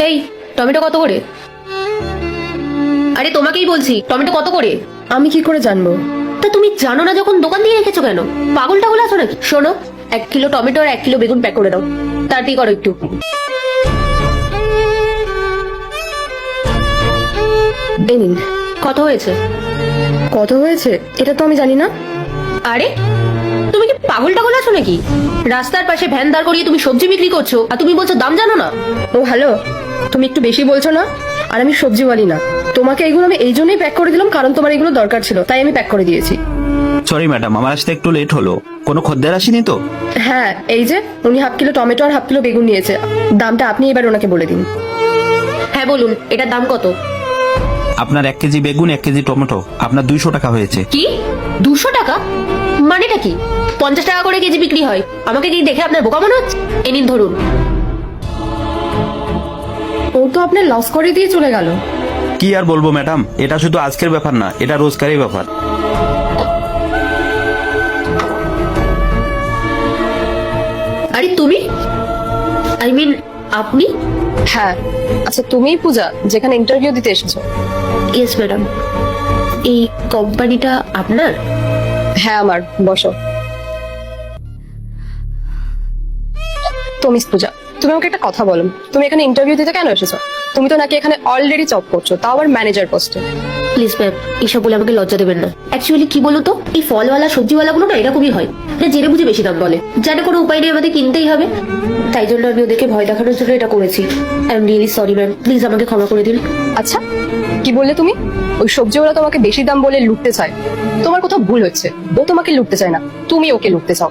এই টমেটো কত করে? আরে তোমাকেই বলছি, টমেটো কত করে? আমি কি করে জানবো? তা তুমি জানো না যখন দোকান দিয়ে রেখেছো কেন? পাগল টাগল আছো নাকি? শোনো, 1 কিলো টমেটো আর 1 কিলো বেগুন প্যাক করে দাও। তাড়াতাড়ি করো একটু। এই নিন। কত হয়েছে? কত হয়েছে এটা তো আমি জানি না। আরে তুমি কি পাগল টাগল আছো নাকি? রাস্তার পাশে ভ্যান দাঁড় করিয়ে তুমি সবজি বিক্রি করছো আর তুমি বলছো দাম জানো না? ও হ্যালো, তুমি একটু বেশি বলছো না? আর আমি সবজিওয়ালি না। তোমাকে এগুলো আমি এই জন্যই প্যাক করে দিলাম কারণ তোমার এগুলো দরকার ছিল, তাই আমি প্যাক করে দিয়েছি। সরি ম্যাডাম, আমার আসতে একটু লেট হলো। কোনো খদ্দের আসেনি তো? হ্যাঁ, এই যে উনি 1/2 কিলো টমেটো আর 1/2 কিলো বেগুন নিয়েছে। দামটা আপনি এবার ওনাকে বলে দিন। হ্যাঁ বলুন, এটার দাম কত? আপনার 1 কেজি বেগুন 1 কেজি টমেটো আপনার 200 টাকা হয়েছে। কি 200 টাকা? মানেটা কি? 50 টাকা করে কেজি বিক্রি হয়। আমাকে কি দেখে আপনার বোকা মনে হচ্ছে? এ নিন ধরুন। ও তো আপনার লস করে দিয়ে চলে গেল। কি আর বলবো ম্যাডাম, এটা শুধু আজকের ব্যাপার না, এটা রোজকারই ব্যাপার। আরে তুমি, আই মিন আপনি? হ্যাঁ, আচ্ছা তুমিই পূজা যেখানে ইন্টারভিউ দিতে এসেছো? Yes madam. এই কোম্পানিটা আপনার? হ্যাঁ আমার, বসো। তো মিস পূজা, তুমি আমাকে একটা কথা বলো, তুমি এখানে ইন্টারভিউ দিতে কেন এসেছো? তুমি তো নাকি এখানে অলরেডি জব করছো, তাও আবার ম্যানেজার পোস্টে। প্লিজ ম্যাম, এসব বলে আমাকে লজ্জা দেবেন না। অ্যাকচুয়ালি কি বলতো, এই ফলওয়ালা সবজিওয়ালা গুলো না এরকমই হয়, এটা জেনে বুঝে বেশি দাম বলে, জানে কোনো উপায় নেই আমাদের কিনতেই হবে। তাই জন্য আমি ওদেরকে ভয় দেখানোর জন্য এটা করেছি। I am really sorry ma'am, please আমাকে ক্ষমা করে দিন। আচ্ছা, কি বললে তুমি? ওই সবজিওয়ালা তোমাকে বেশি দাম বলে লুটতে চায়? তোমার কোথাও ভুল হচ্ছে। ও তোমাকে লুটতে চায় না, তুমি ওকে লুটতে চাও।